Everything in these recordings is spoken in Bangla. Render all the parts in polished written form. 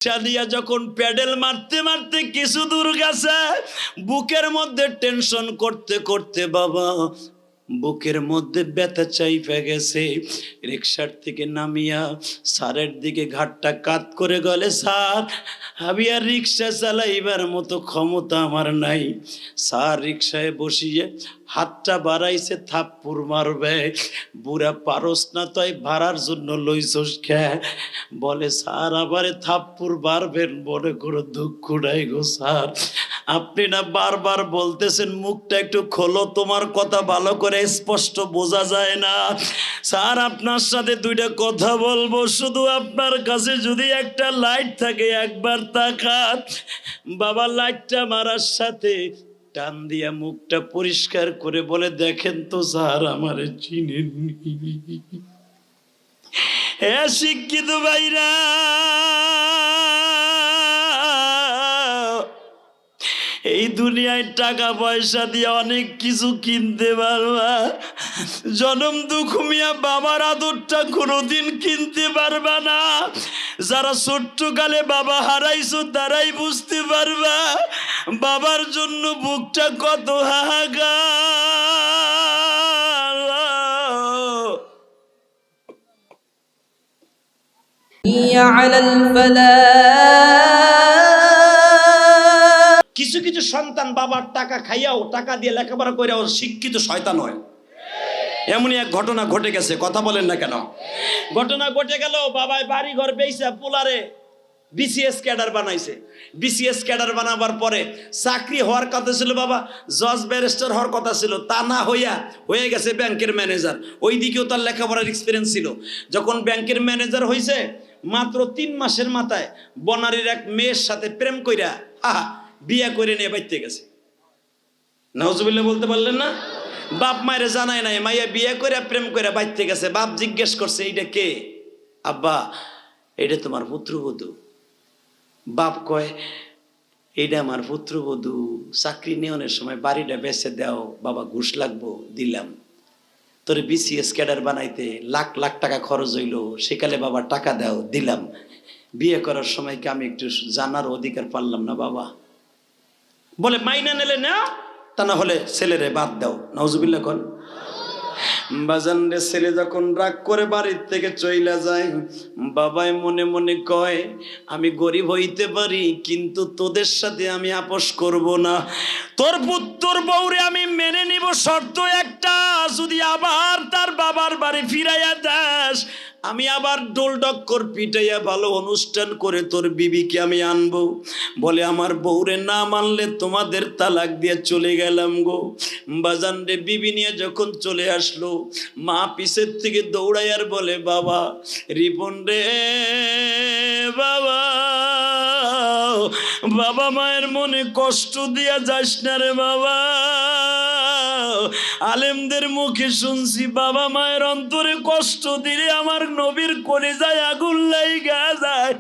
দিয়া যখন প্যাডেল মারতে মারতে কিছু দূর গেছে, বুকের মধ্যে টেনশন করতে করতে বাবা বুকের মধ্যে ব্যথা চাইপে গেছে। রিক্সার থেকে নামিয়া স্যারের দিকে ঘাটটা কাত করে গেলে, স্যার আমি আর রিক্সা চালাইবার মতো ক্ষমতা আমার নাই। স্যার রিক্সায় বসিয়ে হাতটা বাড়াইছে, থাপ্পুর মারবে। বুড়া পারস না তাই ভাড়ার জন্য লইছস খে। বলে স্যার আবারে থাপ্পুর বাড়বেন মনে করে দুঃখ নাই গো স্যার। আপনি না বারবার বলতেছেন মুখটা একটু খোলো, তোমার কথা ভালো করে স্পষ্ট বোঝা যায় না। স্যার আপনার সাথে দুইটা কথা বলবো, শুধু আপনার কাছে যদি একটা লাইট থাকে একবার তাকান। বাবা লাইটটা মারার সাথে টান দিয়া মুখটা পরিষ্কার করে বলে, দেখেন তো স্যার আমারে চিনেননি। হে শিক্ষিত ভাইরা, এই দুনিয়ায় টাকা পয়সা দিয়ে অনেক কিছু কিনতে পারবা, জনম দুঃখ মিয়া বাবার আদরটা কোনোদিন কিনতে পারবা না। যারা ছোট্টকালে বাবা হারাইছো তারাই বুঝতে পারবা বাবার জন্য বুকটা কত হাহাকার। কিছু কিছু সন্তান বাবার টাকা খাইয়াও, টাকা দিয়ে লেখাপড়া কইরাও শিক্ষিত শয়তান হয়। এমনই এক ঘটনা ঘটে গেছে, কথা বলেন না কেন? ঘটনা ঘটে গেল, বাবাই বাড়ি ঘর বেইছে পোলারে বিসিএস ক্যাডার বানাইছে। বিসিএস ক্যাডার বানাবার পরে চাকরি হওয়ার কথা ছিল, বাবা জজ ব্যারিস্টার হওয়ার কথা ছিল, তা না হয়ে গেছে ব্যাংকের ম্যানেজার। ওই দিকেও তার লেখাপড়ার এক্সপিরিয়েন্স ছিল। যখন ব্যাংকের ম্যানেজার হয়েছে, মাত্র 3 মাসের মাথায় বনারীর এক মেয়ের সাথে প্রেম কইরা বিয়ে করে নিয়ে বাইতে গেছে। নাউজুবিল্লাহ বলতে পারলেন না? বাপ মায়ের জানায় নাই, মাইয়া বিয়ে করে প্রেম করে বাইতে গেছে। বাপ জিজ্ঞেস করছে, এইটা কে? আব্বা এটা তোমার পুত্রবধূ। বাপ কয়, এইটা আমার পুত্রবধূ, চাকরি নেওয়ার সময় বাড়িটা বেচে দাও বাবা, ঘুষ লাগবো, দিলাম। তোরে বিসিএস ক্যাডার বানাইতে লাখ লাখ টাকা খরচ হইলো, সেকালে বাবা টাকা দাও, দিলাম। বিয়ে করার সময় কি আমি একটু জানার অধিকার পারলাম না বাবা? বলে মাইনা নেলে না, তা না হলে ছেলেরে বাদ দাও। নাউজুবিল্লাহ কোন বাজান রে, ছেলে যখন রাগ করে বাড়ির থেকে চইলা যায়, বাবাই মনে মনে কয়, আমি গরিব হইতে পারি কিন্তু তোদের সাথে আমি আপোষ করব না। তোর পুত্র বউরে আমি মেনে নিব, শর্ত একটা, যদি আবার তার বাবার বাড়ি ফিরাইয়া দাস, আমি আবার ডোল ডক্কর পিটাইয়া ভালো অনুষ্ঠান করে তোর বিবিকে আমি আনবো। বলে আমার বউরে না মানলে তোমাদের তালাক দিয়ে চলে গেলাম গো। বাজান রে, বিবি নিয়ে যখন চলে আসলো, মা পিছের থেকে দৌড়ায় আর বলে, বাবা রিপন রে, বাবা বাবা মায়ের মনে কষ্ট দিয়া যাস না রে বাবা। আলেমদের মুখে শুনছি বাবা মায়ের অন্তরে কষ্ট দিলে আমার নবীর কলিজায় আগুন লাইগা যায়।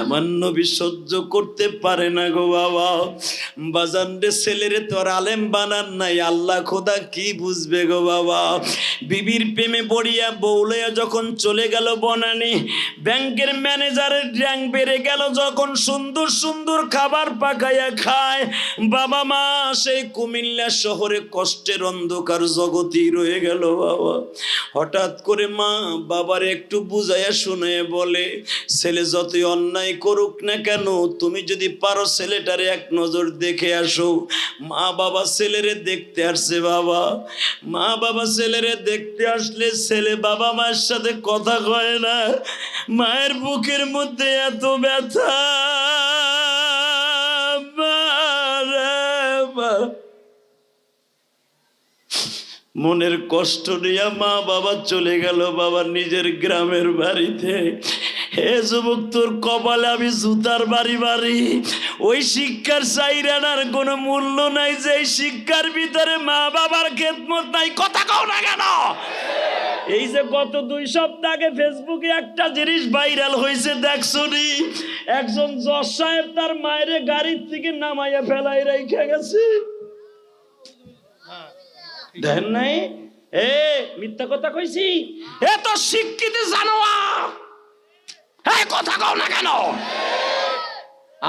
আমার নবী সহ্য করতে পারে না গো বাবা। বাজান রে, ছেলেরে তো আর আলেম বানান নাই, আল্লাহ খোদা কি বুঝবে গো বাবা। বিবির প্রেমে পড়িয়া বউলিয়া যখন চলে গেল বনানী, ব্যাংকের ম্যানেজারের র্যাঙ্ক বেড়ে গেল, যখন সুন্দর সুন্দর খাবার পাকাইয়া খায়, বাবা মা সেই কুমিল্লা শহরে কষ্টের অন্ধকার জগতেই রয়ে গেল বাবা। হঠাৎ করে মা বাবার একটু বুঝাইয়া শুনে বলে, ছেলে যতই অন্যায় করুক না কেন, তুমি যদি পারো ছেলেটারে এক নজর দেখে আসো। মা বাবা ছেলেরে দেখতে আসছে বাবা। মা বাবা ছেলেরে দেখতে আসলে ছেলে বাবা মায়ের সাথে কথা কয় না। মায়ের বুকের মধ্যে এত ব্যথা, মনের কষ্ট নিয়ে মা বাবা চলে গেল বাবা নিজের গ্রামের বাড়িতে। হে যুবক, তোর কপালে আমি জুতার বাড়ি বাড়ি। ওই শিক্ষার চাইরানার কোনো মূল্য নাই, যে শিক্ষার ভিতরে মা বাবার খেদমত নাই। কথা কও না কেন? এই যে গত 2 সপ্তাহ আগে ফেসবুকে একটা জিনিস ভাইরাল হয়েছে, দেখছো নি? একজন জজ সাহেব তার মায়ের গাড়ির থেকে নামাইয়া ফেলাই রেখে গেছে। দেখেন নাই? মিথ্যা কথা কইছি? এ তো শিক্ষিত জানোয়ার। হ্যাঁ, কথা কও না কেন?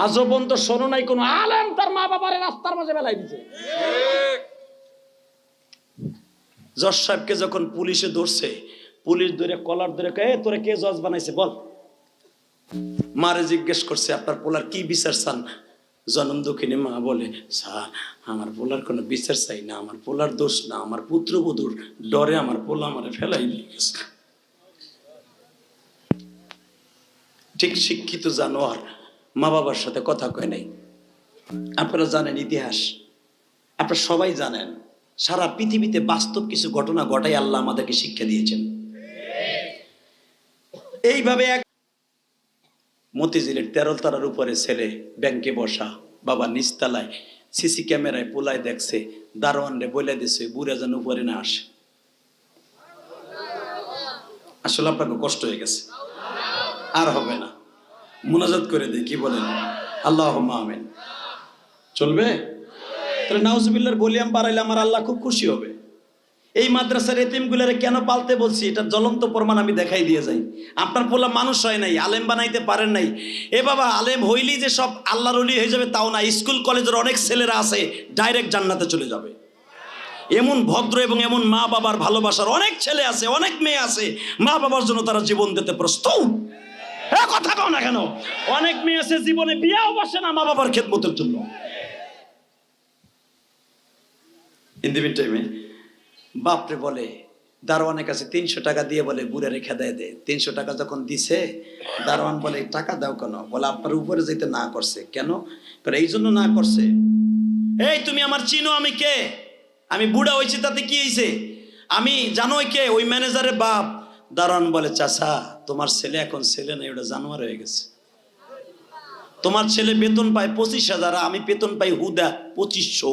আজও পর্যন্ত শোনো নাই কোন আলেম তার মা বাবারে রাস্তার মাঝে বেলাই দিছে? জজ সাহেবকে যখন পুলিশে ধরছে, পুলিশ ধরে কলার ধরে তোরে কে জজ বানাইছে বল। মারে জিজ্ঞেস করছে আপনার পোলার কি বিচার চান? জনম দুঃখিনী মা বলে, স্যার আমার পোলার কোনো বিচার চাই না, আমার পোলার দোষ না, আমার পুত্রবধূর ডরে আমার পোলা আমারে ফেলাই দিয়ে গেছে। ঠিক শিক্ষিত জানোয়ার মা বাবার সাথে কথা কয় নাই। আপনারা জানেন ইতিহাস, আপনারা সবাই জানেন, সারা পৃথিবীতে বাস্তব কিছু ঘটনা ঘটাই আল্লাহ আমাদেরকে শিক্ষা দিয়েছেন। এইভাবে এক মতিঝিলের 13 তলার উপরে ছেলে ব্যাংকে বসা, বাবা নিচতলায় সিসি ক্যামেরায় পোলায় দেখছে, দারোয়ান রে বলে দিছে বুড়া যেন উপরে না আসে। আসলে আপনাকে কষ্ট হয়ে গেছে, আর হবে না, মুনাজাত করে দেয়, কি বলেন? আল্লাহুম্মা আমিন। চলবে? তাহলে নাউজুবিল্লাহর ভলিউম বাড়াইলে আমার আল্লাহ খুব খুশি হবে। এই মাদ্রাসার এতিমগুলারে কেন পালতে বলছি, এটা জ্বলন্ত প্রমাণ আমি দেখাই দিয়ে যাই। আপনার পোলা মানুষ হয় নাই, আলেম বানাইতে পারেন নাই। এ বাবা, আলেম হইলেই যে সব আল্লাহর ওলি হয়ে যাবে তাও না। স্কুল কলেজের অনেক ছেলেরা আছে ডাইরেক্ট জান্নাতে চলে যাবে। এমন ভদ্র এবং এমন মা বাবার ভালোবাসার অনেক ছেলে আছে, অনেক মেয়ে আছে, মা বাবার জন্য তারা জীবন দিতে প্রস্তুত। হ্যাঁ, কথা কও না কেন? অনেক মেয়ে আছে জীবনে বিয়াও বসে না মা বাবার খেদমতের জন্য। ইন দি মিন টাইমে বাপরে বলে দারোয়ানের কাছে 300 টাকা দিয়ে বলে বুড়ে রেখে দেয় দে। 300 টাকা যখন দিছে, দারোয়ান বলে টাকা দাও কেন? বলে আপনার উপরে যেতে না করছে। কেন? এই জন্য না করছে, এই তুমি আমার চিনো, আমি কে? আমি বুড়া হয়েছি, তাতে কি হয়েছে? আমি জানো কে? ওই ম্যানেজারের বাপ। দারোয়ান বলে চাচা, তোমার ছেলে এখন ছেলে নেই, ওটা জানোয়ার হয়ে গেছে। তোমার ছেলে বেতন পায় 25,000, আমি বেতন পাই হুদা 2500।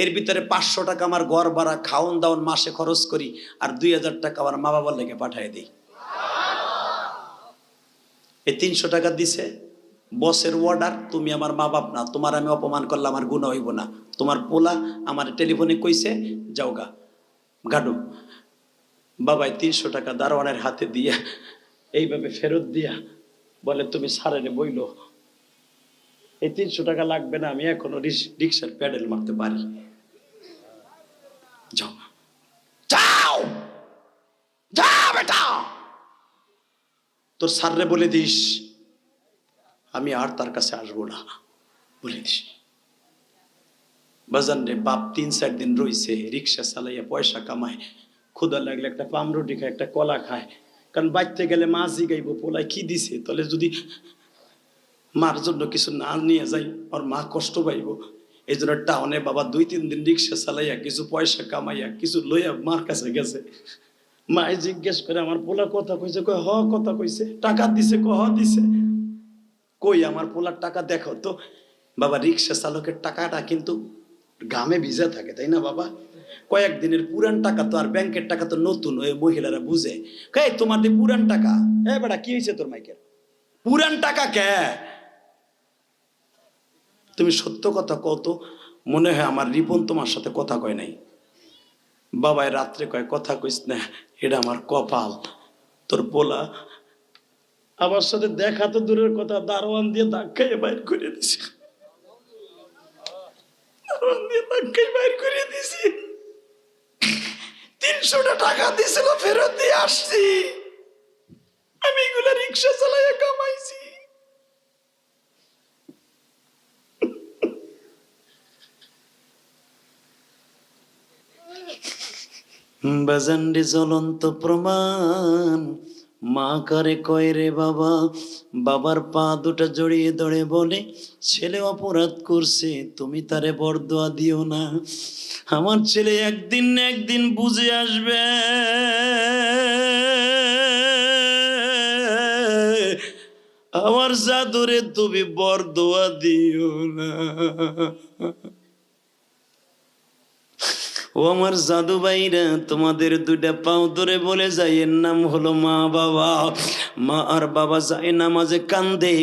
এর ভিতরে 500 টাকা আমার ঘর ভাড়া, খাওন দাওন মাসে খরচ করি, আর 2000 টাকা আমার মা বাবার লেগে পাঠিয়ে দিই। এই 300 টাকা দিছে বসের অর্ডার, তুমি আমার মা বাপ না, তোমার আমি অপমান করলে আমার গুনাহ হইব না। তোমার পোলা আমার টেলিফোনে কইছে যাও গা গাডু। বাবাই 300 টাকা দারোয়ানের হাতে দিয়া এইভাবে ফেরত দিয়া বলে তুমি সারেনে বইলো, এই 300 টাকা লাগবে না, আমি এখনো রিক্সার প্যাডেল মারতে পারি। যাও যাও যাও বেটা, তোর স্যাররে বলে দিস আমি আর তার কাছে আসবো না, বলে দিস। বাজান রে বাপ 3-4 দিন রইছে, রিক্সা চালাইয়া পয়সা কামায়, ক্ষুধা লাগলে একটা পামরুটি খায়, একটা কলা খায়। কারণ বাইতে গেলে মা জিগাইব পোলায় কি দিছে, তাহলে যদি মার জন্য কিছু না নিয়ে যাই আর মা কষ্ট পাইব। এই জন্য টাউনে বাবা 2-3 দিন রিক্সা চালাইয়া কিছু পয়সা কামাইয়া কিছু লইয়া মার কাছে গেছে। মায়ে জিজ্ঞেস করে আমার পোলা কথা কইছে? কয় হ কথা কইছে। টাকা দিছে? হ দিছে। কই আমার পোলার টাকা দেখো তো। বাবা রিক্সা চালকের টাকাটা কিন্তু গামে ভিজা থাকে, তাই না বাবা? কয়েকদিনের পুরান টাকা তো, আর ব্যাংকের টাকা তো নতুন, ওই মহিলারা বুঝে। কে তোমার দিয়ে পুরান টাকা? এ বেটা কি হয়েছে তোর মাইকের? পুরান টাকা কে? তুমি সত্য কথা কত। মনে হয় আমার রিপন তোমার সাথে কথা কয় নাই। বাবাই রাত্রে কয় কথা কইস না, এটা আমার কপাল। তোর পোলা আমার সাথে দেখা তো দূরের কথা, দারোয়ান দিয়ে ধাক্কায় বাইর করে দিছে। দারোয়ান দিয়ে ধাক্কায় বাইর করে দিছি। 300 টাকা দিছিল, ফেরত দিয়ে আসছি। আমি এগুলা রিক্সা চালাইয়া কামাইছি। বাজান্ডে জ্বলন্ত প্রমাণ, মা কারে কয় রে বাবা। বাবার পা দুটা জড়িয়ে ধরে বলে ছেলে অপরাধ করছে, তুমি তারে বরদোয়া দিও না। আমার ছেলে একদিন না একদিন বুঝে আসবে। আমার জাদুরে তুমি বরদোয়া দিও না। ও আমার জাদু ভাইরা, তোমাদের 2টা পাও ধরে বলে যায়, এর নাম হলো মা বাবা। মা আর বাবা যায় নামাজে কান্দে,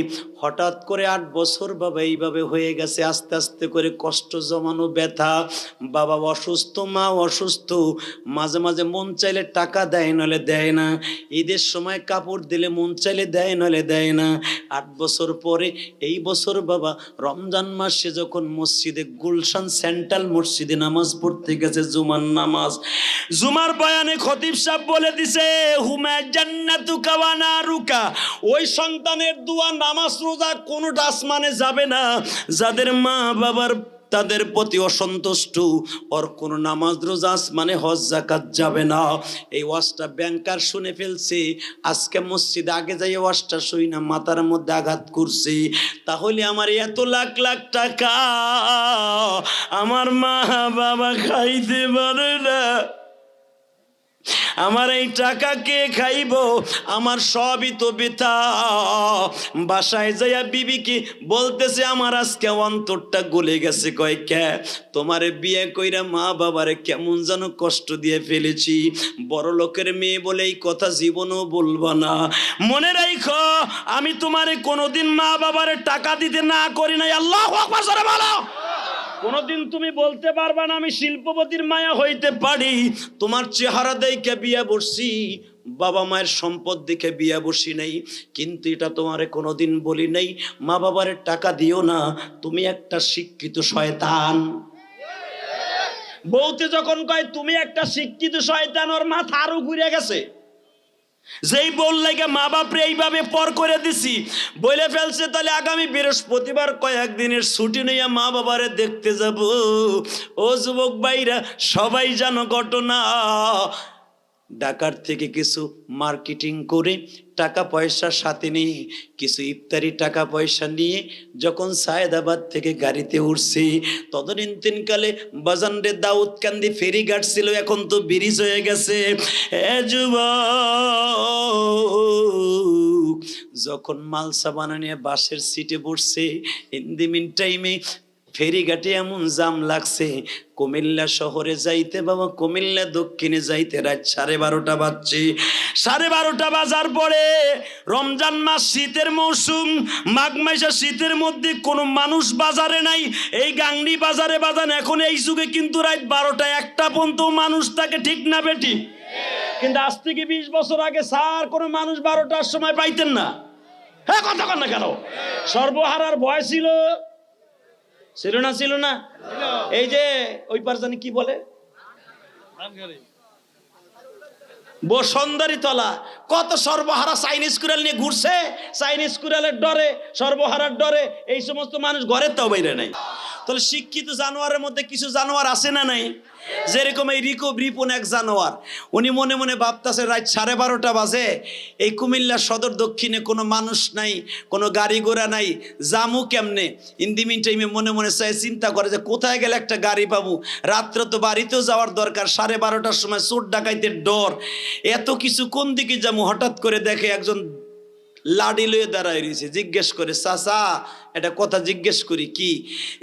হঠাৎ করে 8 বছর বাবা এইভাবে হয়ে গেছে, আস্তে আস্তে করে কষ্ট জমানো, ব্যথা, বাবা অসুস্থ, মা অসুস্থ, মাঝে মাঝে মন চাইলে টাকা দেয় নলে দেয় না, ঈদের সময় কাপড় দিলে মন চাইলে দেয় নলে দেয় না। 8 বছর পরে এই বছর বাবা রমজান মাসে যখন মসজিদে গুলশান সেন্ট্রাল মসজিদে নামাজ পড়তে গেছে, জুমার নামাজ, জুমার বয়ানে খতিব সাহেব বলে দিছে হুমা জান্নাতুকা ওয়া নারুকা, ওই সন্তানের দোয়া নামাজ রোজা কোনোটা আসমানে যাবে না, যাদের মা বাবার তাদের প্রতি অসন্তুষ্ট, ওর কোন নামাজ রোজা আসমানে, হজ যাকাত যাবে না। এই ওয়াজটা ব্যাংকার শুনে ফেলছে, আজকে মসজিদে আগে যাই ওয়াজটা শুই না মাথার মধ্যে আঘাত করছে। তাহলে আমার এত লাখ লাখ টাকা আমার মা বাবা খাইতে পারে না, আমার এই টাকা কে খাইব, আমার সবই তো বৃথা। বাসায় যাইয়া বিবিকে বলতেছে আমার আজকে অন্তরটা গলে গেছে। কয় কে? তোমারে বিয়ে কইরা মা বাবারে কেমন যেন কষ্ট দিয়ে ফেলেছি, বড় লোকের মেয়ে বলে এই কথা জীবনও বলবা না। মনে রাখো আমি তোমারে কোনোদিন মা বাবারে টাকা দিতে না করি নাই। আল্লাহু আকবার জোরে বলো। কোনদিন তুমি বলতে পারবা না আমি শিল্পপতির মায়া হইতে পারি, তোমার চেহারা দেখে বিয়া বসছি, বাবা মায়ের সম্পদ দেখে বিয়া বসি নাই। কিন্তু এটা তোমারে কোনোদিন বলি নাই মা বাবার টাকা দিও না, তুমি একটা শিক্ষিত শয়তান। বউতে যখন কয় তুমি একটা শিক্ষিত শয়তান, ওর মাথা আরো ঘুরে গেছে। যেই বললে মা বাপরে এইভাবে পর করে দিছি বলে ফেলছে, তাহলে আগামী বৃহস্পতিবার কয়েকদিনের ছুটি নিয়ে মা বাবারে দেখতে যাব। ও যুবক ভাইরা সবাই জানো ঘটনা, ঢাকার থেকে কিছু মার্কেটিং করে টাকা পয়সার সাথে নিয়ে কিছু ইফতারি টাকা পয়সা নিয়ে যখন সায়েদাবাদ থেকে গাড়িতে উঠছি, তদনীন্তনকালে বাজানরে দাউদকান্দি ফেরিঘাট ছিল, এখন তো ব্রিজ হয়ে গেছে। যখন মালসা বানানিয়া বাসের সিটে বসছে, ইন দি মিন টাইমে ফেরিঘাটে এমন জাম লাগছে, কুমিল্লা শহরে যাইতে বাবা, কুমিল্লা দক্ষিণে যাইতে রাত 12:30 বাজছে। 12:30 বাজার পরে রমজান মাস, শীতের মৌসুম, মাঘ মাসে শীতের মধ্যে কোনো মানুষ বাজারে নাই। এই গাংনি বাজারে বাজান এখন এই যুগে কিন্তু রাত 12টা-1টা পর্যন্ত মানুষ থাকে, ঠিক না বেটি? কিন্তু আজ থেকে 20 বছর আগে স্যার কোনো মানুষ 12টার সময় পাইতেন না। হ্যাঁ কথা কন না কেন? সর্বহারার ভয় ছিল, ছিল না? ছিল না? এই যে ওই পার জানি কি বলে, বসুন্ধরী তলা, কত সর্বহারা চাইনিজ কুড়াল নিয়ে ঘুরছে। চাইনিজ কুড়ালের ডরে, সর্বহারার ডরে এই সমস্ত মানুষ ঘরের তাও বাইরে নাই। তাহলে শিক্ষিত জানোয়ারের মধ্যে কিছু জানোয়ার আছে না নাই? যেরকম এই রিপন এক জানোয়ার, উনি মনে মনে ভাবতেছে রাত 12:30 বাজে, এই কুমিল্লা সদর দক্ষিণে কোনো মানুষ নাই, কোনো গাড়ি ঘোড়া নাই, জামু কেমনে? ইন্দিমিন টাইমে মনে মনে চাই চিন্তা করে যে কোথায় গেলে একটা গাড়ি পাবো, রাত্রে তো বাড়িতেও যাওয়ার দরকার, 12:30টার সময় চোর ডাকাইতের ডর, এত কিছু কোন দিকে যাবো? হঠাৎ করে দেখে একজন লাডি লয়ে দাঁড়ায় রয়েছে। জিজ্ঞেস করে, চাচা এটা কথা জিজ্ঞেস করি, কি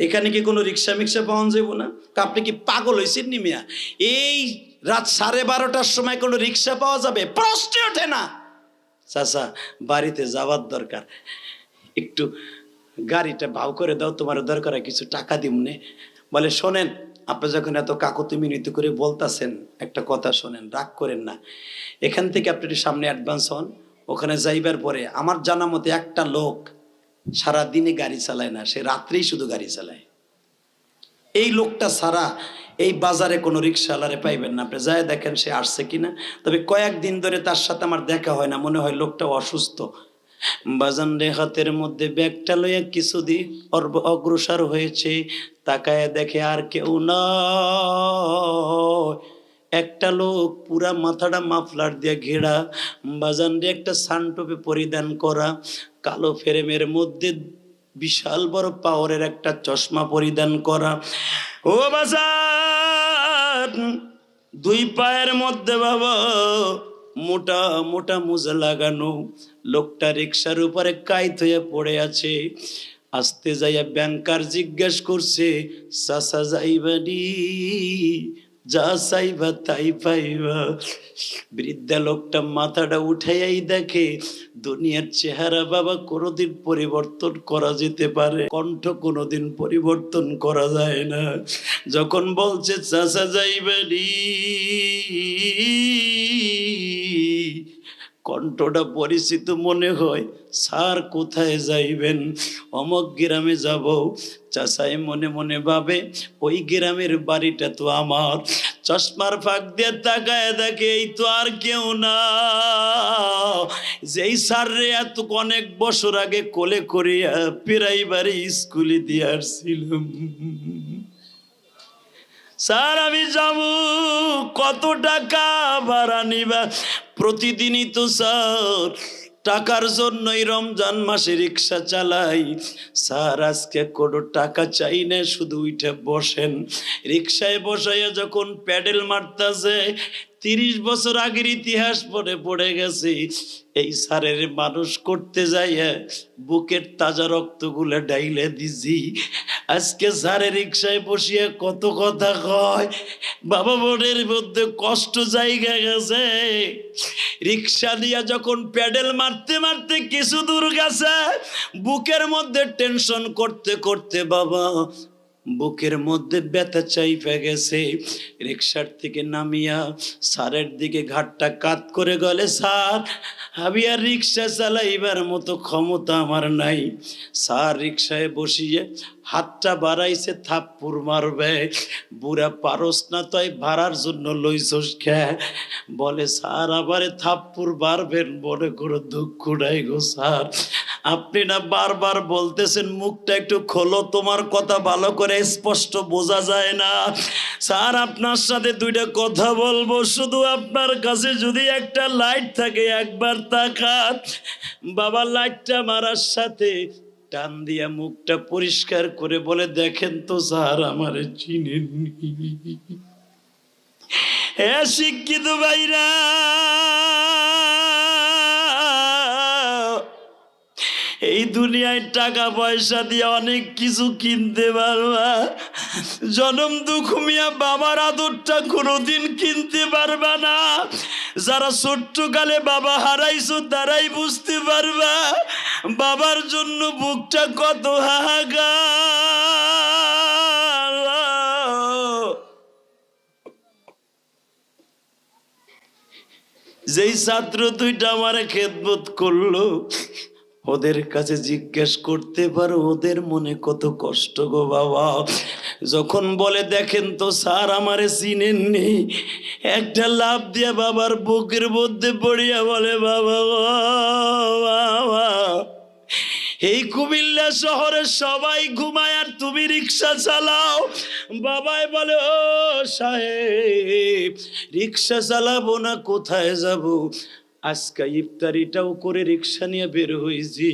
এখানে কি কোনো রিক্সা মিক্সা পাওয়া যাবো না? আপনি কি পাগল হয়েছেন নি মিয়া? এই রাত 12:30টার সময় কোনো রিক্সা পাওয়া যাবে? প্রশ্নই ওঠে না। চাচা বাড়িতে যাওয়ার দরকার, একটু গাড়িটা ভাও করে দাও, তোমার দরকার কিছু টাকা দিমনে। বলে শোনেন, আপনি যখন এত কাকুতি মিনতি করে বলতেছেন, একটা কথা শোনেন, রাগ করেন না, এখান থেকে আপনি একটু সামনে অ্যাডভান্স হন। ওখানে যাইবার পরে আমার জানা মতে একটা লোক সারা দিনে গাড়ি চালায় না, সে রাত্রেই শুধু গাড়ি চালায়। এই লোকটা ছাড়া এই বাজারে কোনো রিক্সাওয়ালারে পাইবেন না। আপনি যায় দেখেন সে আসছে কিনা। তবে কয়েকদিন ধরে তার সাথে আমার দেখা হয় না, মনে হয় লোকটা অসুস্থ। বাজান রে হাতের মধ্যে ব্যাগটা লইয়া কিছুদিন অগ্রসর হয়েছে, তাকায় দেখে আর কেউ না, একটা লোক পুরা মাথাটা মাফলার দিয়ে ঘেরা, বাজান রে একটা সানটপে পরিধান করা, কালো ফ্রেমের মধ্যে বিশাল বড় পাওয়ারের একটা চশমা পরিধান করা। ও বাজান, 2 পায়ের মধ্যে বাবা মোটা মোটা মোজা লাগানো, লোকটা রিক্সার উপরে কাইত হয়ে পড়ে আছে। আস্তে যাইয়া ব্যাংকার জিজ্ঞেস করছে, চাচা যাইবানি? যা চাইবা তাই পাইবা। বৃদ্ধা লোকটা মাথাটা উঠাইয়াই দেখে দুনিয়ার চেহারা বাবা কোনোদিন পরিবর্তন করা যেতে পারে, কণ্ঠ কোনোদিন পরিবর্তন করা যায় না। যখন বলছে চাচা যাইবেনি, কণ্ঠটা পরিচিত মনে হয়। স্যার কোথায় যাইবেন? অমক গ্রামে যাব। চাচাই মনে মনে ভাবে ওই গ্রামের বাড়িটা তো আমার। চশমার ফাঁক দিয়ে তাকায় দেখে এই তো আর কেউ না, যেই স্যার রে এত অনেক বছর আগে কোলে করিয়া প্রাইমারি স্কুলে দিয়ে আসছিলাম। স্যার আমি যাব, কত টাকা ভাড়া নিবা? প্রতিদিনই তো স্যার টাকার জন্যই রমজান মাসে রিক্সা চালাই। স্যার আজকে কোনো টাকা চাই না, শুধু উঠে বসেন। রিক্সায় বসাইয়া যখন প্যাডেল মারতেছে, 30 বছর আগের ইতিহাস পড়ে গেছে। এই স্যারের মানুষ করতে যাইয়া বুকের তাজা রক্তগুলো ডাইলে দিছি। আজকে স্যারের রিক্সায় বসিয়া কত কথা কয়, বাবা মনের মধ্যে কষ্ট জায়গা গেছে। রিক্সা দিয়া যখন প্যাডেল মারতে মারতে কিছু দূর গেছে, বুকের মধ্যে টেনশন করতে করতে বাবা বুকের মধ্যে ব্যথা চাইপে গেছে। রিক্সার থেকে নামিয়া স্যারের দিকে ঘাটটা কাত করে গেলে, স্যার আমি আর রিক্সা চালাইবার মতো ক্ষমতা আমার নাই। স্যার রিক্সায় বসিয়ে হাতটা বাড়াইছে, থাপ্পড় মারবে। বুড়া পারস না তাই ভাড়ার জন্য লইছস খে? বলে স্যার আবারে থাপ্পড় মারবেন মনে করে দুঃখ নাই গো স্যার। আপনি না বারবার বলতেছেন মুখটা একটু খোলো, তোমার কথা ভালো করে স্পষ্ট বোঝা যায় না। স্যার আপনার সাথে দুইটা কথা বলবো, শুধু আপনার কাছে যদি একটা লাইট থাকে একবার তাকান। বাবা লাইটটা মারার সাথে টান দিয়া মুখটা পরিষ্কার করে বলে, দেখেন তো স্যার আমারে চিনেননি। হ্যাঁ শিক্ষিত ভাইরা, এই দুনিয়ায় টাকা পয়সা দিয়ে অনেক কিছু কিনতে পারবা, জনম দুঃখ মিয়া বাবার আদরটা কোনোদিন কিনতে পারবা না। যারা ছোট্টকালে বাবা হারাইছো তারাই বুঝতে পারবা বাবার জন্য বুকটা কত হাহাকার। যেই ছাত্র দুইটা আমার খেদমত করলো, ওদের কাছে জিজ্ঞেস করতে পারো ওদের মনে কত কষ্ট গো বাবা। যখন বলে দেখেন তো স্যার আমারে চিনেননি, একটা লাফ দিয়ে বাবার বুকের মধ্যে পড়িয়া বলে, বাবা বাবা, এই কুমিল্লা শহরে সবাই ঘুমায় আর তুমি রিক্সা চালাও। বাবাই বলে, ও সাহেব রিক্সা চালাবো না, কোথায় যাব? আজকে ইফতারিটাও করে রিক্সা নিয়ে বের হয়েছি।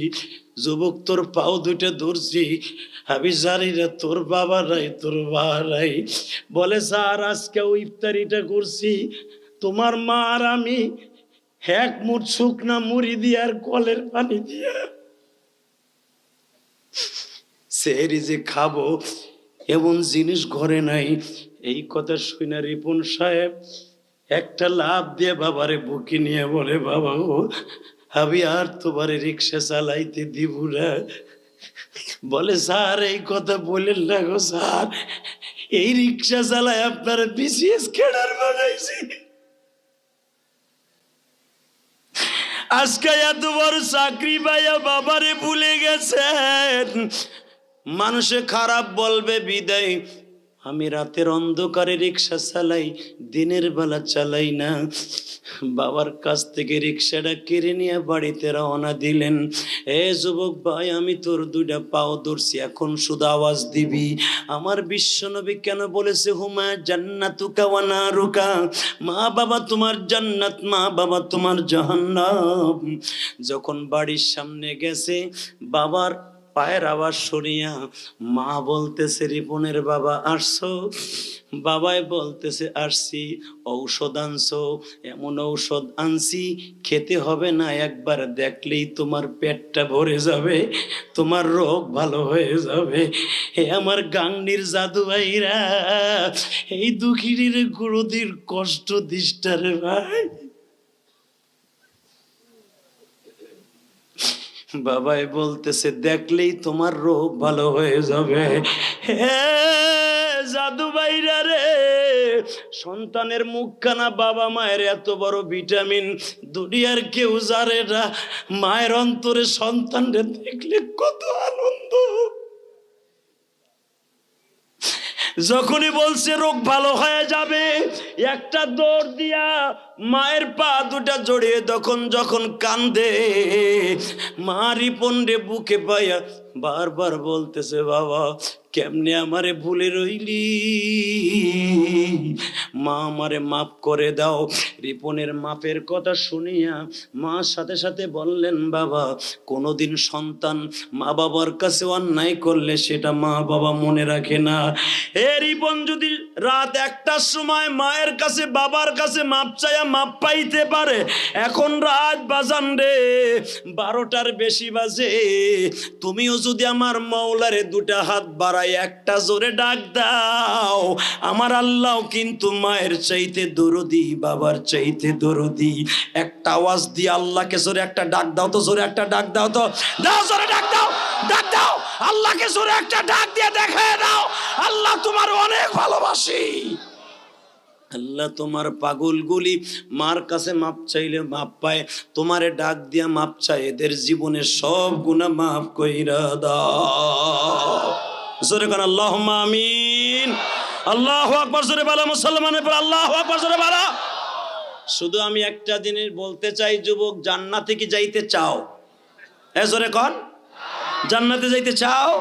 যুবক তোর পাও দুইটা ধরছি, আমি জানি না তোর বাবা নাই তোর বাবা নাই। বলে স্যার আজকেও ইফতারিটা করছি, তোমার মা আর আমি এক মুঠ শুকনা মুড়ি দিয়ে আর কলের পানি দিয়া সেহরি যে খাবো এমন জিনিস ঘরে নাই। এই কথা শুনে রিপন সাহেব একটা লাভ দিয়ে বাবারে বুকে নিয়ে বলে, বাবা ও আমি আর তোমারে রিক্সা চালাইতে দিব না। বলে স্যার এই কথা বলেন না গো স্যার, এই রিক্সা চালায় আপনার বিসিএস ক্যাডার বানাইছি। আজকে এত বড় চাকরি পাইয়া বাবারে ভুলে গেছেন। মানুষে খারাপ বলবে বিদায়, আমি রাতের অন্ধকারে রিক্সা চালাই, দিনের বেলা চালাই না। বাবার কাছ থেকে রিক্সাটা কেড়ে নিয়ে বাড়িতে রওনা দিলেন। এ যুবক ভাই, আমি তোর দুইটা পাও ধরছি, এখন শুধু আওয়াজ দিবি। আমার বিশ্বনবী কেন বলেছে হুমা জান্নাতুকা ওয়া নারুকা, মা বাবা তোমার জান্নাত, মা বাবা তোমার জাহান্নাম। যখন বাড়ির সামনে গেছে, বাবার পায়ের আওয়াজ শুনিয়া মা বলতেছে, রিপনের বাবা আসছো? বাবাই বলতেছে, আসছি। ঔষধ আনছো? এমন ঔষধ আনছি খেতে হবে না, একবার দেখলেই তোমার পেটটা ভরে যাবে, তোমার রোগ ভালো হয়ে যাবে। হে আমার গাংনির জাদু ভাইরা, এই দুঃখিনীর গুরুদির কষ্ট দিষ্টারে ভাই। বাবাই বলতেছে, দেখলেই তোমার রোগ ভালো হয়ে যাবে। হে জাদু ভাইরা রে, সন্তানের মুখখানা বাবা মায়ের এত বড় ভিটামিন দুনিয়ার কেউ জানে না। মায়ের অন্তরে সন্তানরে দেখলে কত আনন্দ। যখনই বলছে রোগ ভালো হয়ে যাবে, একটা দৌড় দিয়া মায়ের পা দুটা জড়িয়ে যখন কান্দে, মা রিপন রে বুকে পাইয়া বারবার বলতেছে, বাবা কেমনে আমারে ভুলে রইলি, মা আমারে মাফ করে দাও। রিপনের মাপের কথা শুনিয়া মা সাথে সাথে বললেন, বাবা কোনোদিন সন্তান মা বাবার কাছে অন্যায় করলে সেটা মা বাবা মনে রাখে না। এ রিপন যদি রাত 1টার সময় মায়ের কাছে বাবার কাছে মাপ চাইয়া মাপ পাইতে পারে, এখন রাত বাজান রে 12টার বেশি বাজে, তুমিও যদি আমার মাওলারে দুটা হাত বাড়াই একটা জোরে ডাক দাও, আমার আল্লাহ কিন্তু মায়ের চাইতে দরদি, বাবার চাইতে দরদি। একটা আওয়াজ দিয়ে আল্লাহকে জোরে একটা ডাক দাও তো, জোরে একটা ডাক দাও তো, দাও জোরে ডাক দাও, ডাক দাও আল্লাহকে জোরে একটা ডাক দিয়ে দেখায় দাও, আল্লাহ তোমার অনেক ভালোবাসি। আল্লাহ তোমার পাগলগুলি মার কাছে মাপ চাইলে মাপ পায়, তোমারে ডাক দিয়া মাপ চায়, এদের জীবনের সব গুনাহ মাফ কইরা দাও। জোরে কোন আল্লাহুম্মা আমিন। আল্লাহু আকবার জোরে বলো, মুসলমানের পর আল্লাহু আকবার জোরে বলো। শুধু আমি একটা জিনিস বলতে চাই, যুবক জান্নাতে কি যাইতে চাও? এ জোরে কোন, জান্নাতে যাইতে চাও?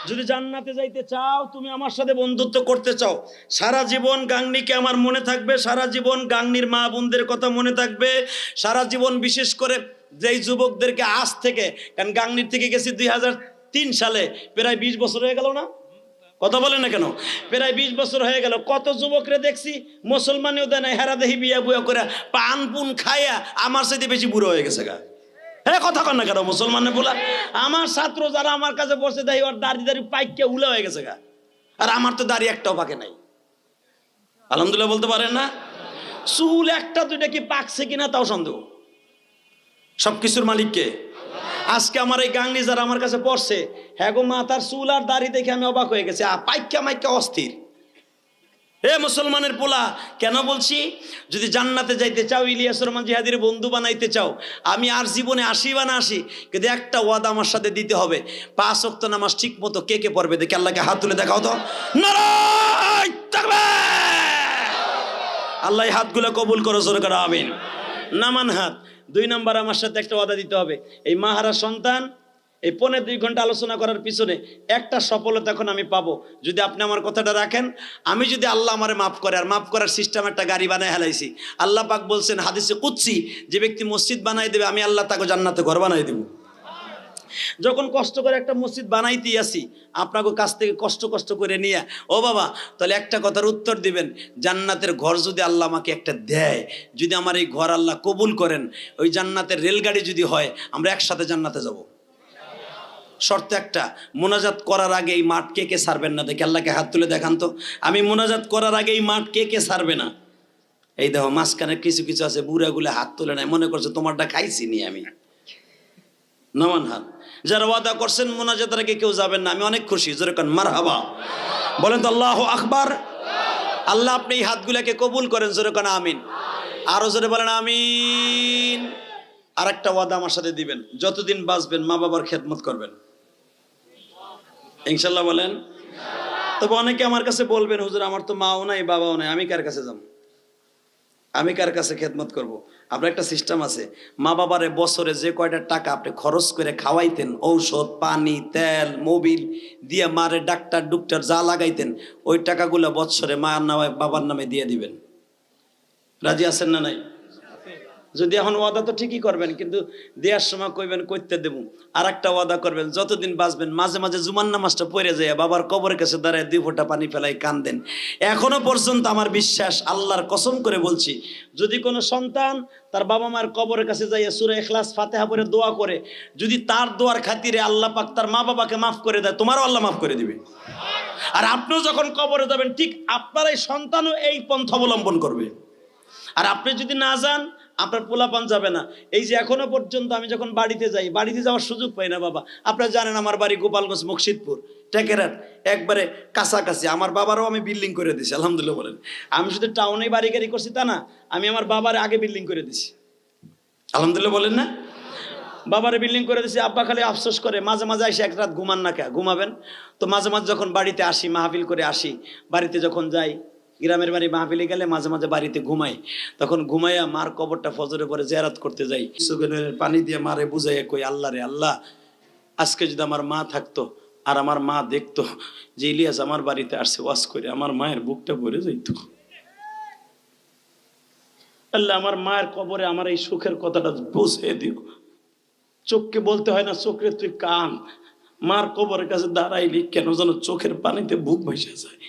যদি জান্নাতে যাইতে চাও, তুমি আমার সাথে বন্ধুত্ব করতে চাও, সারা জীবন গাংনীকে আমার মনে থাকবে, সারা জীবন গাংনীর মা বোনদের কথা মনে থাকবে, সারা জীবন বিশেষ করে যেই যুবকদেরকে আজ থেকে, কারণ গাংনীর থেকে গেছি 2003 সালে, প্রায় 20 বছর হয়ে গেল না? কথা বলে না কেন? প্রায় 20 বছর হয়ে গেল। কত যুবকরে দেখছি মুসলমানেও দেয় না, হেরা দেহি বিয়া বুয়া করে পান পুন খাইয়া আমার সাথে বেশি বুড়ো হয়ে গেছে গা। হ্যাঁ কথা কন না কেন মুসলমানে বলা? আমার ছাত্র যারা আমার কাছে বসে দেয়, ওর দাড়ি পাইকে উলা হয়ে গেছে গা, আর আমার তো দাড়ি একটাও পাকে নাই। আলহামদুলিল্লাহ বলতে পারেন না? চুল একটা দুইটা কি পাকছে কিনা তাও সন্দেহ। সবকিছুর মালিককে। আজকে আমার এই গাংনি যারা আমার কাছে পড়ছে, হ্যাঁ গো মা, তার চুল আর দাড়ি দেখে আমি অবাক হয়ে গেছি, পাইকা মাইকা অস্থির। এ মুসলমানের পোলা, কেন বলছি? যদি জান্নাতে যাইতে চাও, ইলিয়াস রহমান জিহাদির বন্ধু বানাইতে চাও, আমি আর জীবনে আসি বা না আসি, কিন্তু একটা ওয়াদা আমার সাথে দিতে হবে, 5 ওয়াক্ত নামাজ ঠিক মতো কে কে পড়বে দেখি, আল্লাহকে হাত তুলে দেখাও তো। নারায়ে তাকবীর। আল্লাহ হাতগুলো কবুল করো, জোরে করো আমিন। নামান হাত। 2 নাম্বার, আমার সাথে একটা ওয়াদা দিতে হবে, এই মাহারা সন্তান এই 1.5-2 ঘন্টা আলোচনা করার পিছনে একটা সফলতা এখন আমি পাবো, যদি আপনি আমার কথাটা রাখেন। আমি যদি আল্লাহ আমারে মাফ করে, আর মাফ করার সিস্টেম একটা গাড়ি বানায় হেলাইছি। আল্লাহ পাক বলছেন হাদিসে কুদসি, যে ব্যক্তি মসজিদ বানাই দেবে আমি আল্লাহ তাকে জান্নাতে ঘর বানাই দেব। যখন কষ্ট করে একটা মসজিদ বানাইতে আসি, আপনাকে কাছ থেকে কষ্ট করে নিয়ে, ও বাবা তাহলে একটা কথার উত্তর দিবেন, জান্নাতের ঘর যদি আল্লাহ আমাকে একটা দেয়, যদি আমার এই ঘর আল্লাহ কবুল করেন, ওই জান্নাতের রেলগাড়ি যদি হয়, আমরা একসাথে জান্নাতে যাব। শর্ত একটা, মোনাজাত করার আগে এই মাঠ কে কে ছাড়বেন না দেখে, আল্লাহকে হাত তুলে দেখান তো। আমি মোনাজাত করার আগে এই মাঠ কে কে ছাড়বে না? এই দেখো মাঝখানে কিছু কিছু আছে, বুড়াগুলো হাত তুলে নেয়, মনে করছে তোমারটা খাইছি নি আমি। নামান হাত। যারা ওয়াদা করছেন মোনাজাতের আগে কেউ যাবেন না, আমি অনেক খুশি, জোরে কান মারহাবা বলেন তো আল্লাহু আকবার। আল্লাহ আপনি এই হাতগুলোকে কবুল করেন, জোরে কান আমিন। আরো জোরে বলেন আমিন। আর একটা ওয়াদা আমার সাথে দিবেন, যতদিন বাঁচবেন মা বাবার খেদমত করবেন, ইনশাল্লাহ বলেন। তবে অনেকে আমার কাছে বলবেন, হুজুর আমার তো মাও নাই বাবাও নাই, আমি কার কাছে যাব, আমি কার কাছে খেদমত করব? আপনার একটা সিস্টেম আছে, মা বাবারে বছরে যে কয়টা টাকা আপনি খরচ করে খাওয়াইতেন, ঔষধ পানি তেল মোবিল দিয়ে মারে ডাক্তার ডুক্তার যা লাগাইতেন, ওই টাকাগুলো বছরে মায়ের নামে বাবার নামে দিয়ে দিবেন। রাজি আছেন না নাই? যদি এখন ওয়াদা তো ঠিকই করবেন, কিন্তু দেওয়ার সময় কইবেন করতে দেবো। আর একটা ওয়াদা করবেন, যতদিন বাঁচবেন মাঝে মাঝে জুমার নামাজটা পড়ে যায়, বাবার কবরের কাছে দাঁড়ায় 2 ফোঁটা পানি ফেলাই কান্দেন। এখনো পর্যন্ত আমার বিশ্বাস, আল্লাহর কসম করে বলছি, যদি কোনো সন্তান তার বাবা মায়ের কবরের কাছে যাইয়া সূরা ইখলাস ফাতিহা পড়ে দোয়া করে, যদি তার দোয়ার খাতিরে আল্লাহ পাক তার মা বাবাকে মাফ করে দেয়, তোমারও আল্লাহ মাফ করে দিবে। আর আপনিও যখন কবরে যাবেন, ঠিক আপনার এই সন্তানও এই পন্থা অবলম্বন করবে। আর আপনি যদি না যান, আপনার পোলাপান যাবে না। এই যে এখনো পর্যন্ত আমি যখন বাড়িতে যাই, বাড়িতে যাওয়ার সুযোগ পাই না বাবা। আপনারা জানেন আমার বাড়ি গোপালগঞ্জ মুকসিদপুর টেকেরাট, একবারে কাছাকাছি। আমার বাবারও আমি বিল্ডিং করে দিছি, আলহামদুলিল্লাহ বলেন। আমি শুধু টাউনে বাড়ি গাড়ি করছি তা না, আমি আমার বাবার আগে বিল্ডিং করে দিছি, আলহামদুলিল্লাহ বলেন না। বাবারে বিল্ডিং করে দিছি। আব্বা খালি আফসোস করে, মাঝে মাঝে এসে এক রাত ঘুমান না, কে ঘুমাবেন? তো মাঝে মাঝে যখন বাড়িতে আসি, মাহফিল করে আসি, বাড়িতে যখন যাই, গ্রামের বাড়ি মাহফিলে গেলে মাঝে মাঝে বাড়িতে ঘুমাই। তখন ঘুমাইয়া মার কবরটা ফজরের পরে জিয়ারত করতে যাই। চোখের পানি দিয়ে মারে বুঝাইয়া কই, আল্লাহ রে আল্লাহ, আজকে যদি আমার মা থাকতো আর আমার মা দেখতো যে ইলিয়াস আমার বাড়িতে আসছে ওয়াজ করে, আমার মায়ের বুকটা ভরে যাইতো। আল্লাহ, আমার মায়ের কবরে আমার এই সুখের কথাটা পৌঁছে দিও। চোখকে বলতে হয় না, চোখে তুই কান। মার কবরের কাছে দাঁড়াইলি কেন যেন চোখের পানিতে বুক ভেসে যায়।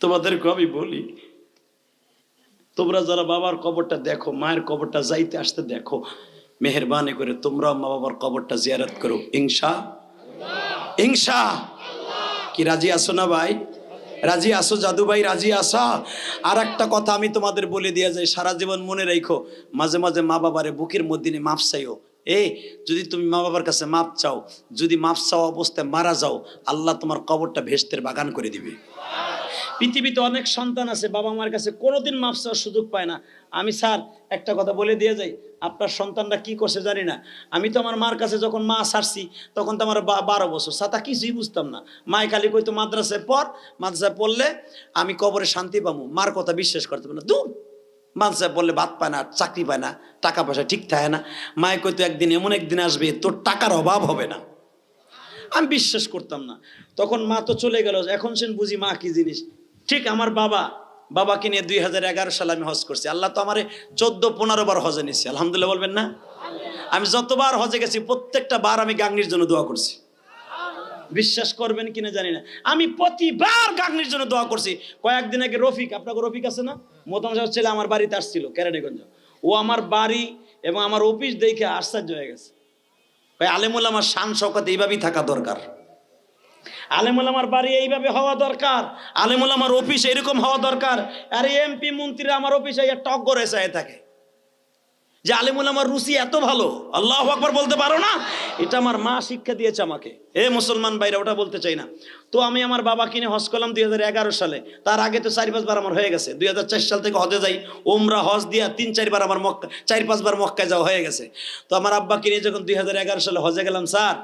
তোমাদেরকে আমি বলি, তোমরা যারা বাবার কবরটা দেখো, মায়ের কবরটা যাইতে আসতে দেখো, মেহেরবানি করে তোমরাও মা বাবার কবরটা জিয়ারত করো। ইনশা কি রাজি আছো না ভাই? রাজি আসো জাদু ভাই, রাজি আসা? আর একটা কথা আমি তোমাদের বলে দিয়ে যাই, সারা জীবন মনে রাখো, মাঝে মাঝে মা বাবারে বুকের মধ্যে নিয়ে মাপ চাইও। যদি তুমি মা বাবার কাছে মাপ চাও, যদি মাপ চাওয়া অবস্থায় মারা যাও, আল্লাহ তোমার কবরটা ভেস্তের বাগান করে দিবে। পৃথিবীতে অনেক সন্তান আছে বাবা মার কাছে কোনোদিন মাপ চাওয়ার সুযোগ পায় না। আমি স্যার একটা কথা বলে দিয়ে যাই, আপনার সন্তানরা কি করছে জানি না। আমি তো আমার মার কাছে যখন মা ছাড়ছি, তখন তো আমার 12 বছর, সাতা কিছুই বুঝতাম না। মায় খালি কইতো মাদ্রাসায় পড়, মাদ্রাসায় পড়লে আমি কবরে শান্তি পাবো। মার কথা বিশ্বাস করতে পারে না। দূর, মাদ্রাসায় পড়লে ভাত পায় না, চাকরি পায় না, টাকা পয়সা ঠিক থাকে না। মায় কইতো একদিন এমন একদিন আসবে তোর টাকার অভাব হবে না। আমি বিশ্বাস করতাম না। তখন মা তো চলে গেল, এখন সেন বুঝি মা কি জিনিস। ঠিক আমার বাবাকে নিয়ে 2011 সালে আমি হজ করছি। আল্লাহ তো আমারে 14-15 বার হজে নিয়েছি, আলহামদুলিল্লাহ বলবেন না। আমি যতবার হজে গেছি প্রত্যেকটা বার আমি গাংনির জন্য দোয়া করছি। বিশ্বাস করবেন কিনা জানি না, আমি প্রতিবার গাংনির জন্য দোয়া করছি। কয়েকদিন আগে রফিক, আপনাকে রফিক আছে না, মোতাম সাহেব ছেলে আমার বাড়িতে আসছিল কেরানীগঞ্জ। ও আমার বাড়ি এবং আমার অফিস দেখে আশ্চর্য হয়ে গেছে। আলেমুল আমার শান শওকত এইভাবেই থাকা দরকার, আলেমুল আমার বাড়ি এইভাবে হওয়া দরকার, আলেমুল আমার অফিস এরকম হওয়া দরকার। আর এমপি মন্ত্রীরা আমার অফিসে টক করে চায় থাকে যে আলেমুল আমার রুচি এত ভালো। আল্লাহু আকবার বলতে পারো না? এটা আমার মা শিক্ষা দিয়েছে আমাকে। মুসলমান ভাইরা, ওটা বলতে চাই না। তো আমি আমার বাবা কিনে হজ করলাম 2011 সালে। তার আগে তো 4-5 বার আমার হয়ে গেছে। 2004 সাল থেকে হজে যাই, ওমরা হজ দিয়া 3-4 বার আমার মক্কা, 4-5 বার মক্কায় যাওয়া হয়ে গেছে। তো আমার আব্বা কিনে যখন 2011 সালে হজে গেলাম, স্যার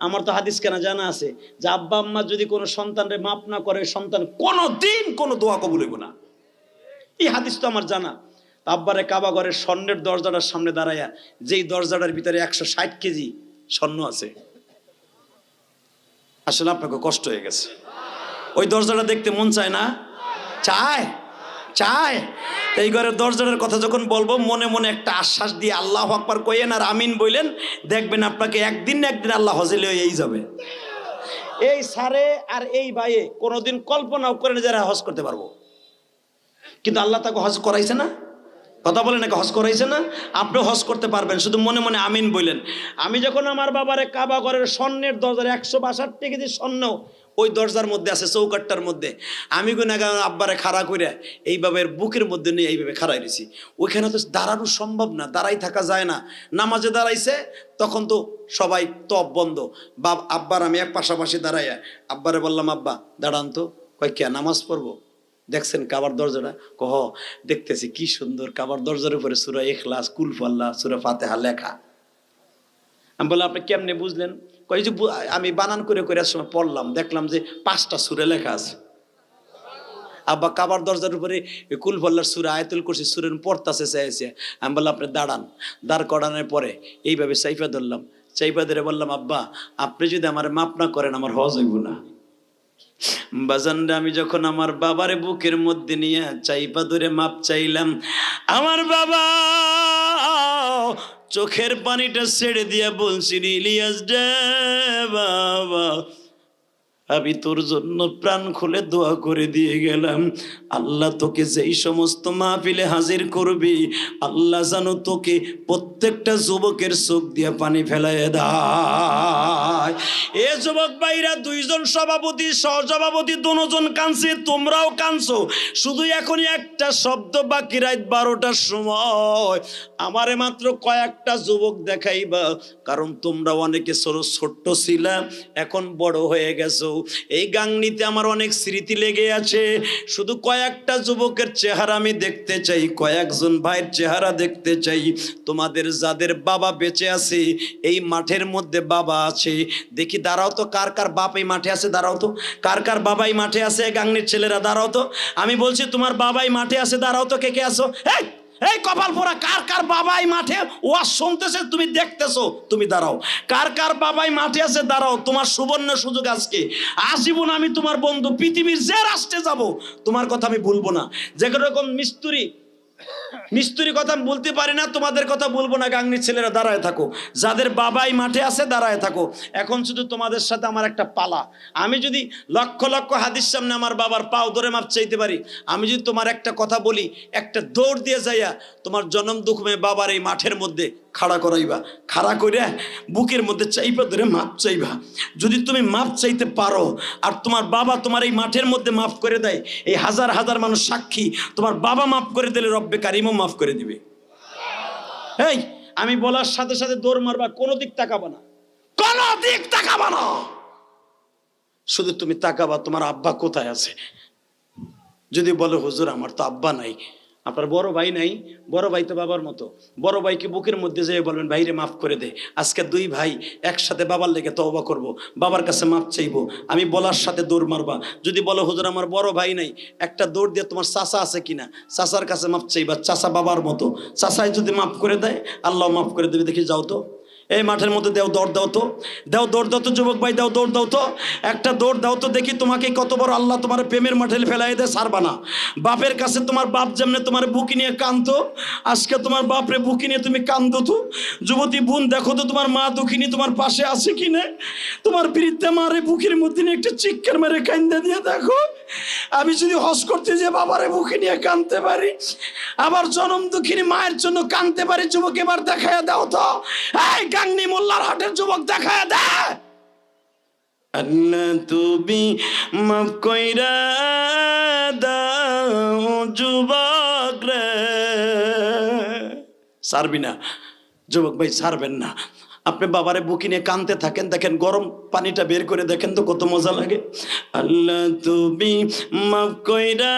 আমার তো হাদিস কেনা জানা আছে যে আব্বা আম্মা যদি কোনো সন্তানরে মাপ না করে, সন্তান কোনোদিন কোনো দোয়া কবুল হইব না। এই হাদিস তো আমার জানা। আব্বারে কাবা ঘরের স্বর্ণের দরজাটার সামনে দাঁড়াইয়া, যেই দরজাটার ভিতরে 160 কেজি স্বর্ণ আছে, আসলে আপনাকে কষ্ট হয়ে গেছে। ওই দরজাটা দেখতে মন চায় না? চায়। এই ঘরের দরজাটার কথা যখন বলবো, মনে মনে একটা আশ্বাস দিয়ে আল্লাহু আকবার কইেন আর আমিন বললেন, দেখবেন আপনাকে একদিন না একদিন আল্লাহ হজে লইয়াই যাবে। এই সারে আর এই ভাইয়ে কোনোদিন কল্পনাও করে না যারা হজ করতে পারবো, কিন্তু আল্লাহ তাকে হজ করাইছে না। কথা বলেন, নাকি হজ করাইছে না? আপনিও হজ করতে পারবেন, শুধু মনে মনে আমিন বললেন। আমি যখন আমার বাবারে কাবা ঘরের স্বর্ণের দরজার 162 কেজি স্বর্ণ ওই দরজার মধ্যে আছে, চৌকাটটার মধ্যে, আমি আব্বারে খাড়া করে এইভাবে বুকের মধ্যে নিয়ে এইভাবে খাড়াই দিছি। ওইখানে তো দাঁড়ানো সম্ভব না, দাঁড়াই থাকা যায় না। নামাজে দাঁড়াইছে, তখন তো সবাই তপ বন্ধ। আব্বার আমি এক পাশাপাশি দাঁড়াইয়া আব্বারে বললাম, আব্বা দাঁড়ান তো। কয় কে? নামাজ পড়বো। দেখছেন কাবার দরজাটা? কহ দেখতেছি, কি সুন্দর কাবার দরজার উপরে সূরা ইখলাস, কুল আল্লাহ, সূরা ফাতিহা লেখা। আমি বললাম, আপনি কেমনে বুঝলেন? কই যে আমি বানান করে সময় পড়লাম, দেখলাম যে 5টা সূরা লেখা আছে। আব্বা কাবার দরজার উপরে কুল আল্লাহর সূরা, আয়াতুল কুরসি সূরা পড়তাছে চাইছে। আমি বললাম, আপনি দাঁড়ান। দাঁড় করানোর পরে এইভাবে চাইপা ধরলাম, চাইপা ধরে বললাম, আব্বা আপনি যদি আমার মাপ না করেন আমার হজ হইব না। বাজানরা আমি যখন আমার বাবারে বুকের মধ্যে নিয়ে চাইপা ধরে মাপ চাইলাম, আমার বাবা চোখের পানিটা ছেড়ে দিয়া বলছিল, ইলিয়াস রে বাবা, আমি তোর জন্য প্রাণ খুলে দোয়া করে দিয়ে গেলাম। আল্লাহ তোকে যেই সমস্ত মাহফিলে হাজির করবি, আল্লাহ জানো তোকে প্রত্যেকটা যুবকের চোখ দিয়ে পানি ফেলায় দেয়। এ যুবক ভাইরা, দুইজন সভাপতি সহসভাপতি দুজন কাঁদছে, তোমরাও কাঁদছো। শুধু এখনই একটা শব্দ বাকি, রাত 12টার সময় আমারে মাত্র কয়েকটা যুবক দেখাইবা, কারণ তোমরা অনেকে ছোট্ট ছিলা, এখন বড় হয়ে গেছো। এই গাংনীতে আমার অনেক স্মৃতি লেগে আছে। শুধু কয়েকটা যুবকের চেহারা আমি দেখতে চাই, কয়েকজন ভাইয়ের চেহারা দেখতে চাই। তোমাদের যাদের বাবা বেঁচে আছে, এই মাঠের মধ্যে বাবা আছে, দেখি দাঁড়াও তো, কার কার বাপ এই মাঠে আছে? দাঁড়াও তো, কার কার বাবাই মাঠে আছে? গাংনীর ছেলেরা দাঁড়াও তো, আমি বলছি তোমার বাবাই মাঠে আছে, দাঁড়াও তো, কে কে আসো? এই কপাল পোড়া, কার কার বাবাই মাঠে ওয়াজ শুনতেছে, তুমি দেখতেছো, তুমি দাঁড়াও। কার কার বাবাই মাঠে আছে? দাঁড়াও। তোমার সুবর্ণ সুযোগ আজকে। আজীবন আমি তোমার বন্ধু, পৃথিবীর যে রাষ্ট্রে যাব তোমার কথা আমি ভুলবো না। যে রকম মিস্ত্রি কথা বলতে পারি না, তোমাদের কথা বলবো না। গাংনীর ছেলেরা দাঁড়ায় থাকো, যাদের বাবাই মাঠে আছে দাঁড়ায় থাকো। এখন শুধু তোমাদের সাথে আমার একটা পালা। আমি যদি লক্ষ লক্ষ হাদিস সামনে আমার বাবার পাও ধরে মাপ চাইতে পারি, আমি যদি তোমার একটা কথা বলি, একটা দৌড় দিয়ে যাইয়া তোমার জনম দুঃখমে বাবার এই মাঠের মধ্যে খাড়া করাইবা, খাড়া করে বুকের মধ্যে চাইবা ধরে মাপ চাইবা। যদি তুমি মাপ চাইতে পারো আর তোমার বাবা তোমার এই মাঠের মধ্যে মাফ করে দেয়, এই হাজার হাজার মানুষ সাক্ষী, তোমার বাবা মাফ করে দিলে রব্বে কারিমও মাফ করে দিবে। এই আমি বলার সাথে সাথে দৌড় মারবা, কোনো দিক তাকাবা না, কোনো দিক তাকাবা না। শুধু তুমি তাকাবা তোমার আব্বা কোথায় আছে। যদি বলো হুজুর আমার তো আব্বা নাই, আপনার বড় ভাই নাই, বড় ভাই তো বাবার মতো, বড় ভাইকে বুকের মধ্যে যেয়ে বলবেন ভাইরে মাফ করে দে। আজকে দুই ভাই একসাথে বাবার লেগে তওবা করব, বাবার কাছে মাফ চাইবো। আমি বলার সাথে দৌড় মারবা। যদি বলো হুজুর আমার বড় ভাই নাই, একটা দৌড় দিয়ে তোমার চাচা আছে কিনা, চাচার কাছে মাফ চাইবা। চাচা বাবার মতো, চাচাই যদি মাফ করে দেয় আল্লাহ মাফ করে দেবে। দেখি যাও তো এই মাঠের মধ্যে, দেও দৌড় দাও তো, দেও দৌড় দাও তো যুবক ভাই, দাও দৌড় দাও তো, একটা দৌড় দাও তো দেখি তোমাকে কত বড় আল্লাহ তোমার প্রেমের মাঠে ফেলাই দেয়, ছাড়বা না। বাপের কাছে তোমার বাপ যেমনে তোমার বুকি নিয়ে কাঁদতো, আজকে তোমার বাপরে বুকি নিয়ে তুমি কাঁদো তো। যুবতী বোন দেখো তো তোমার মা দুঃখিনী তোমার পাশে আছে কিনা। তোমার বৃদ্ধা মারে বুকের মধ্যে নিয়ে একটা চিৎকার মেরে কান্দা দিয়ে দেখো। আমি যদি হজ করতে যে বাবারে বুকে নিয়ে কাঁদতে পারি, আবার জনম দুঃখিনী মায়ের জন্য কাঁদতে পারি, যুবক এবার দেখায় দাও তো। এই গাংনী মোল্লার হাটের যুবক দেখায় দে। আল্লাহ তুমি মাফ কইরা দাও যুবক রে। ছাড়বি না যুবক ভাই, ছাড়বেন না। আপনি বাবারে বুকি নিয়ে কাঁদতে থাকেন, দেখেন গরম পানিটা বের করে দেখেন তো কত মজা লাগে। আল্লাহ তুমি মাফ কইরা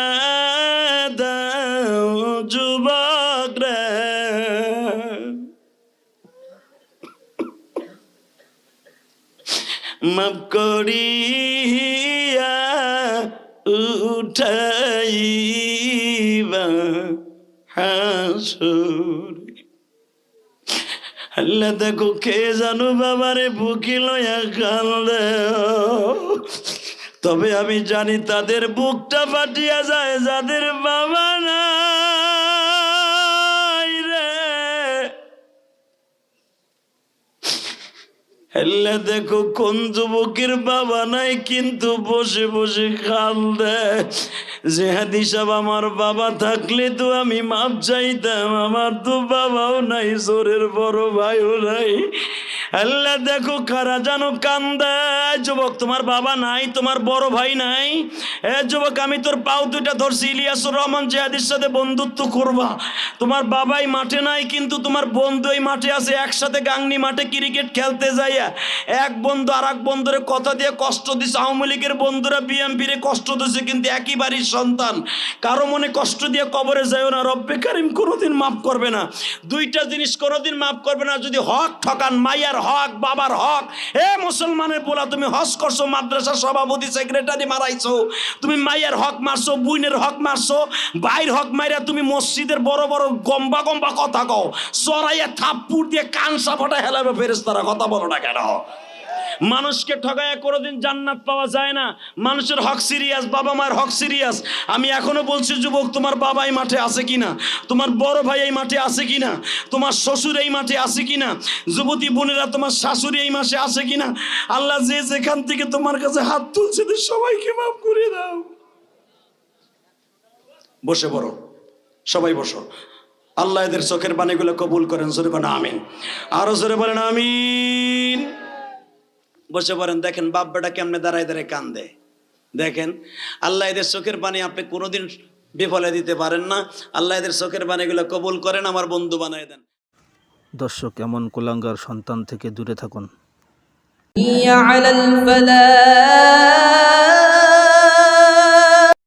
দাও যুবক রে, মাফ করিয়া উঠাইবা হাসরে। আল্লাহ দেখো কে জানো বাবারে বুকি লইয়া কান্দে, তবে আমি জানি তাদের বুকটা ফাটিয়া যায় যাদের বাবা নাই রে। আল্লাহ দেখো কোন যুবকের বাবা নাই কিন্তু বসে বসে কান্দে, যে হাদিস আমার বাবা থাকলে তো আমি মাপ চাইতাম, আমার তো বাবাও নাই, জোরের বড় ভাইও নাই। আল্লাহ দেখো কারা জানো কান্দে। যুবক তোমার বাবা নাই, তোমার বড় ভাই নাই, এ যুবক আমি তোর পাও দুইটা ধরছি, ইলিয়াসুর রহমান জিহাদির সাথে বন্ধুত্ব করবা। তোমার বাবাই মাঠে নাই কিন্তু তোমার বন্ধু এই মাঠে আছে, একসাথে গাংনী মাঠে ক্রিকেট খেলতে যাইয়া এক বন্ধু আর এক বন্ধুরে কথা দিয়ে কষ্ট দিছে। আওয়ামী লীগের বন্ধুরা বিএনপিরে কষ্ট দিছে, কিন্তু একই বাড়ির সন্তান। কারো মনে কষ্ট দিয়ে কবরে যাইও না, রব্বে কারিম কোনোদিন মাফ করবে না। দুইটা জিনিস কোনোদিন মাফ করবে না, যদি হক ঠকান, মাইয়ার হক বাবার হক। এ মুসলমানের পোলা, তুমি হজ করছো, মাদ্রাসার সভাপতি সেক্রেটারি মারাইছো, তুমি মাইয়ার হক মারছো, বুইনের হক মারছো, ভাইয়ের হক মাইরা তুমি মসজিদের বড় বড় গম্বা গম্বা কথা কও, চড়াইয়া থাপ্পুর দিয়ে কান সাপটা হেলাবে ফেরেশতারা। কথা বলো না কেন? মানুষকে ঠগায় কোনোদিন জান্নাত পাওয়া যায় না। মানুষের হক সিরিয়াস, বাবা মায়ের হক সিরিয়াস। আমি এখনো বলছি যুবক, তোমার বাবা এই মাঠে আছে কিনা, তোমার বড় ভাই এই মাঠে আছে কিনা, তোমার শ্বশুর এই মাঠে আছে কিনা, যুবতী বোনেরা তোমার শাশুড়ি এই মাসে আছে কিনা। আল্লাহ যে যেখান থেকে তোমার কাছে হাত তুলছে সবাইকে মাফ করে দাও। বসে পড়ো, সবাই বসো। আল্লাহ এদের চোখের পানিগুলো কবুল করেন, জোরে বলেন আমিন। আরো জোরে বলেন আমিন। বসে পড়েন। দেখেন বাপ বেটা কেমনে দাঁড়ায় দাঁড়ায় কান্দে। দেখেন আল্লাহ এদের চোখের পানি আপনি কোনোদিন বিফলে দিতে পারেন না। আল্লাহ এদের চোখের পানিগুলো কবুল করেন, আমার বন্ধু বানায় দেন। দর্শক, এমন কুলাঙ্গার সন্তান থেকে দূরে থাকুন। على الفلاح